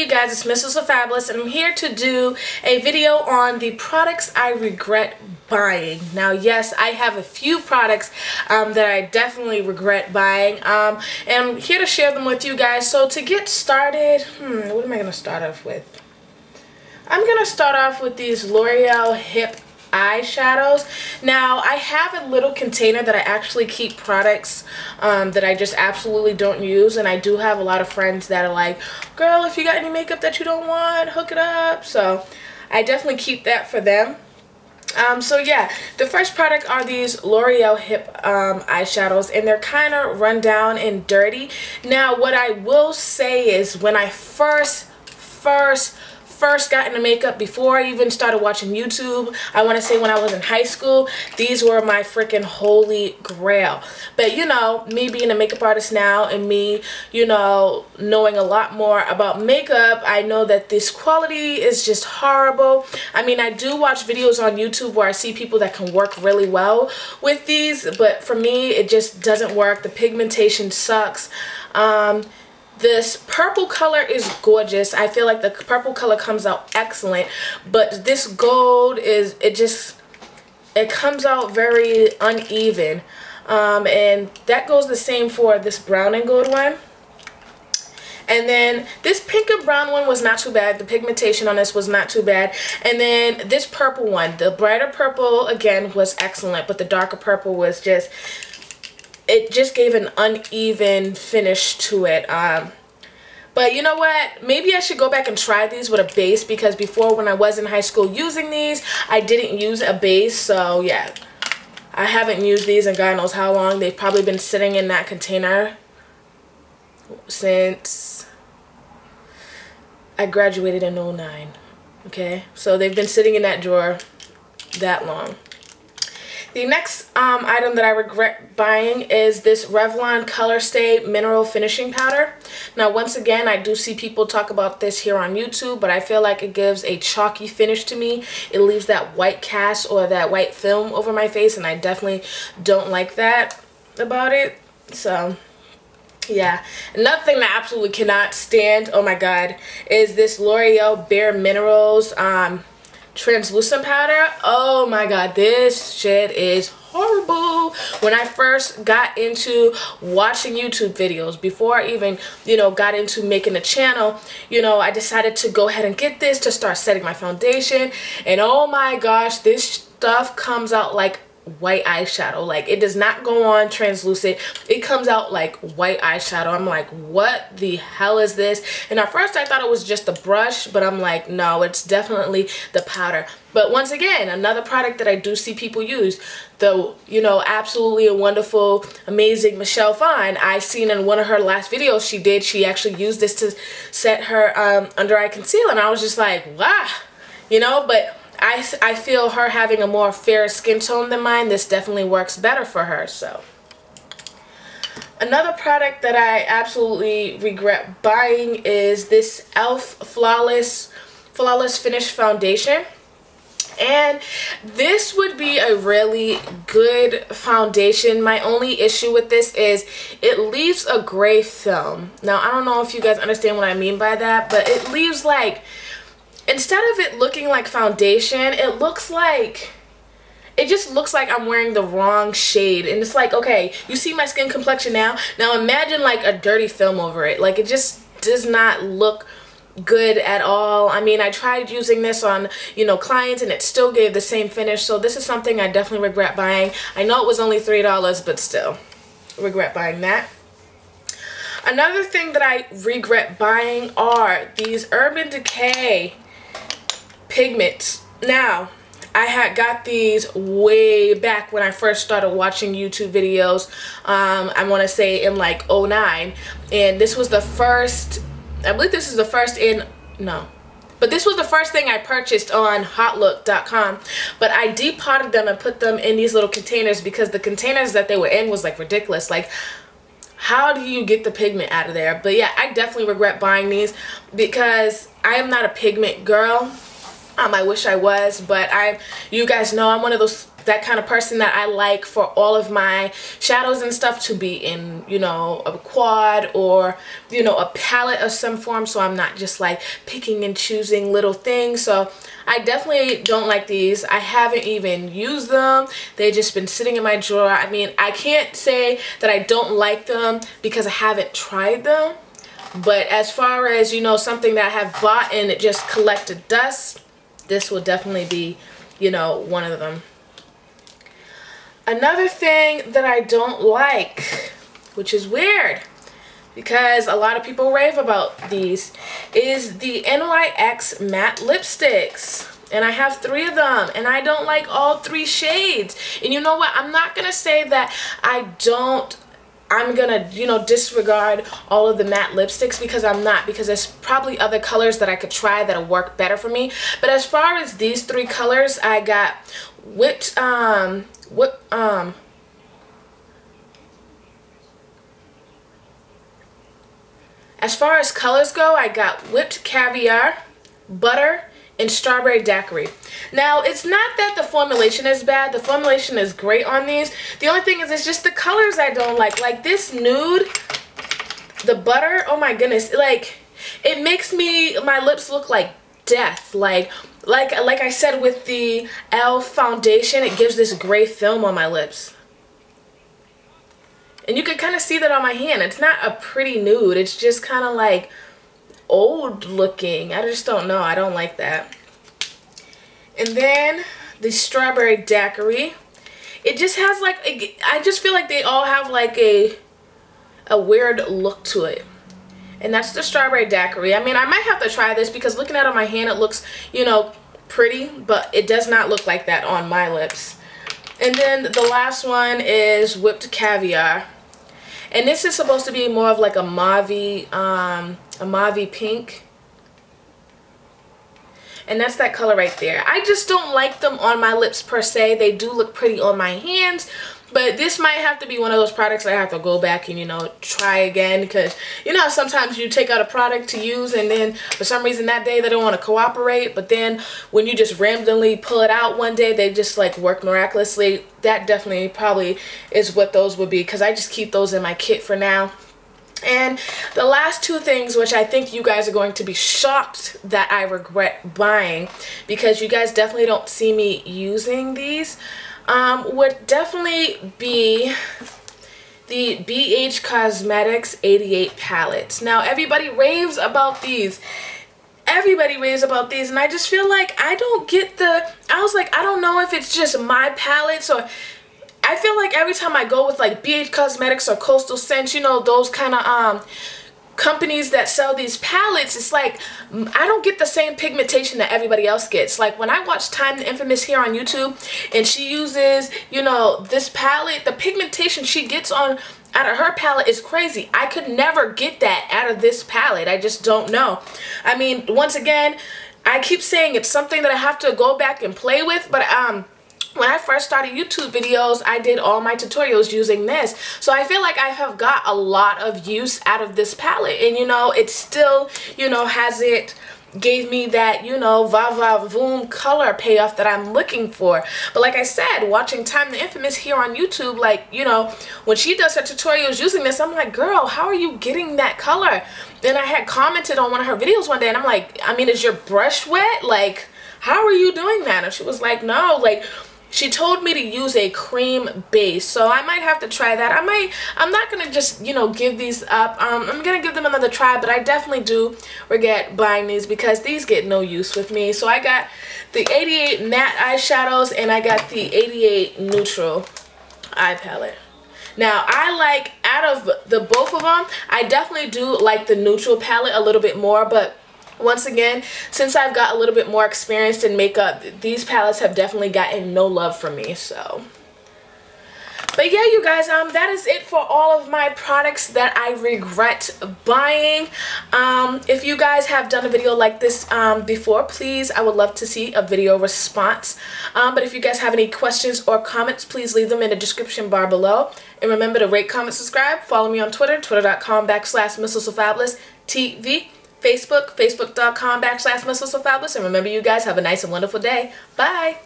you guys? It's Mrs. So Fabulous, and I'm here to do a video on the products I regret buying. Now, yes, I have a few products that I definitely regret buying, and I'm here to share them with you guys. So to get started, what am I going to start off with? I'm going to start off with these L'Oreal Hip eyeshadows. Now, I have a little container that I actually keep products that I just absolutely don't use, and I do have a lot of friends that are like, girl, if you got any makeup that you don't want, hook it up. So I definitely keep that for them. So yeah, the first product are these L'Oreal Hip eyeshadows, and they're kind of run down and dirty. Now, what I will say is when I first got into makeup, before I even started watching YouTube, I want to say when I was in high school, these were my freaking holy grail. But you know, me being a makeup artist now and me, you know, knowing a lot more about makeup, I know that this quality is just horrible. I mean, I do watch videos on YouTube where I see people that can work really well with these, but for me, it just doesn't work. The pigmentation sucks. This purple color is gorgeous. I feel like the purple color comes out excellent, but this gold is, it comes out very uneven. And that goes the same for this brown and gold one. And then this pink and brown one was not too bad. The pigmentation on this was not too bad. And then this purple one, the brighter purple, again, was excellent, but the darker purple was just, it just gave an uneven finish to it. But you know what? Maybe I should go back and try these with a base, because before, when I was in high school using these, I didn't use a base. So yeah, I haven't used these in God knows how long. They've probably been sitting in that container since I graduated in 09. Okay, so they've been sitting in that drawer that long. The next item that I regret buying is this Revlon Color Stay Mineral Finishing Powder. Now, once again, I do see people talk about this here on YouTube, but I feel like it gives a chalky finish to me. It leaves that white cast or that white film over my face, and I definitely don't like that about it. So yeah, another thing that I absolutely cannot stand, oh my god, is this L'Oreal Bare Minerals translucent powder. Oh my god, this shit is horrible. When I first got into watching YouTube videos, before I even, you know, got into making a channel, you know, I decided to go ahead and get this to start setting my foundation, and oh my gosh, this stuff comes out like white eyeshadow. Like, it does not go on translucent. It comes out like white eyeshadow. I'm like, what the hell is this? And at first I thought it was just a brush, but I'm like, no, it's definitely the powder. But once again, another product that I do see people use, the, you know, absolutely a wonderful, amazing Michelle Fine. I seen in one of her last videos she actually used this to set her under eye concealer, and I was just like, wow, you know. But I feel her having a more fair skin tone than mine, this definitely works better for her. So another product that I absolutely regret buying is this e.l.f. Flawless Finish Foundation. And this would be a really good foundation. My only issue with this is it leaves a gray film. Now, I don't know if you guys understand what I mean by that, but it leaves, like, instead of it looking like foundation, it just looks like I'm wearing the wrong shade. And it's like, okay, you see my skin complexion now? Now imagine like a dirty film over it. Like, it just does not look good at all. I mean, I tried using this on, you know, clients, and it still gave the same finish. So this is something I definitely regret buying. I know it was only $3, but still, regret buying that. Another thing that I regret buying are these Urban Decay pigments. Now, I had got these way back when I first started watching YouTube videos. I want to say in like 09, and this was the first, I believe this is the first but this was the first thing I purchased on hotlook.com. But I depotted them and put them in these little containers, because the containers that they were in was like ridiculous. Like, how do you get the pigment out of there? But yeah, I definitely regret buying these, because I am not a pigment girl. I wish I was, but you guys know I'm one of those that kind of person that I like for all of my shadows and stuff to be in, you know, a quad or, you know, a palette of some form, so I'm not just like picking and choosing little things. So I definitely don't like these. I haven't even used them. They've just been sitting in my drawer. I mean, I can't say that I don't like them because I haven't tried them. But as far as, you know, something that I have bought and it just collected dust, this will definitely be, you know, one of them. Another thing that I don't like, which is weird because a lot of people rave about these, is the NYX Matte lipsticks. And I have 3 of them, and I don't like all 3 shades. And you know what? I'm not going to say that I'm gonna, you know, disregard all of the matte lipsticks, because I'm not, because there's probably other colors that I could try that'll work better for me. But as far as these 3 colors, I got as far as colors go, I got Whipped Caviar, Butter, and Strawberry Daiquiri. Now, it's not that the formulation is bad. The formulation is great on these. The only thing is, it's just the colors I don't like. Like this Nude, the Butter, oh my goodness. Like, it makes my lips look like death. Like I said with the e.l.f. foundation, it gives this gray film on my lips. And you can kind of see that on my hand. It's not a pretty nude. It's just kind of like old looking. I just don't know. I don't like that. And then the Strawberry Daiquiri. It just has like, I just feel like they all have like a weird look to it. And that's the Strawberry Daiquiri. I mean, I might have to try this because looking at it on my hand, it looks, you know, pretty, but it does not look like that on my lips. And then the last one is Whipped Caviar. And this is supposed to be more of like a mauve pink. And that's that color right there. I just don't like them on my lips per se. They do look pretty on my hands. But this might have to be one of those products I have to go back and, you know, try again. Because, you know, sometimes you take out a product to use and then for some reason that day they don't want to cooperate. But then when you just randomly pull it out one day, they just like work miraculously. That definitely probably is what those would be, because I just keep those in my kit for now. And the last 2 things, which I think you guys are going to be shocked that I regret buying, because you guys definitely don't see me using these, would definitely be the BH Cosmetics 88 palettes. Now, everybody raves about these. Everybody raves about these, and I just feel like I don't get I was like, I don't know if it's just my palettes, or I feel like every time I go with like BH Cosmetics or Coastal Scents, you know, those kind of companies that sell these palettes, it's like I don't get the same pigmentation that everybody else gets. Like when I watch Time the Infamous here on YouTube and she uses, you know, this palette, the pigmentation she gets out of her palette is crazy. I could never get that out of this palette. I just don't know. I mean, once again, I keep saying it's something that I have to go back and play with, but when I first started YouTube videos, I did all my tutorials using this. So I feel like I have got a lot of use out of this palette. And, you know, it still, you know, gave me that, you know, va-va-voom color payoff that I'm looking for. But like I said, watching Time the Infamous here on YouTube, like, you know, when she does her tutorials using this, I'm like, girl, how are you getting that color? Then I had commented on one of her videos one day, and I'm like, I mean, is your brush wet? Like, how are you doing that? And she was like, no, like, she told me to use a cream base, so I might have to try that. I'm not gonna just, you know, give these up. I'm gonna give them another try, but I definitely do regret buying these because these get no use with me. So I got the 88 matte eyeshadows and I got the 88 neutral eye palette. Now, I like, out of the both of them, I definitely do like the neutral palette a little bit more, but once again, since I've got a little bit more experience in makeup, these palettes have definitely gotten no love from me, so. But yeah, you guys, that is it for all of my products that I regret buying. If you guys have done a video like this before, please, I would love to see a video response. But if you guys have any questions or comments, please leave them in the description bar below. And remember to rate, comment, subscribe. Follow me on Twitter, twitter.com/MissSoFabulous.TV. Facebook, facebook.com/MissSoFabulous. And remember, you guys have a nice and wonderful day. Bye.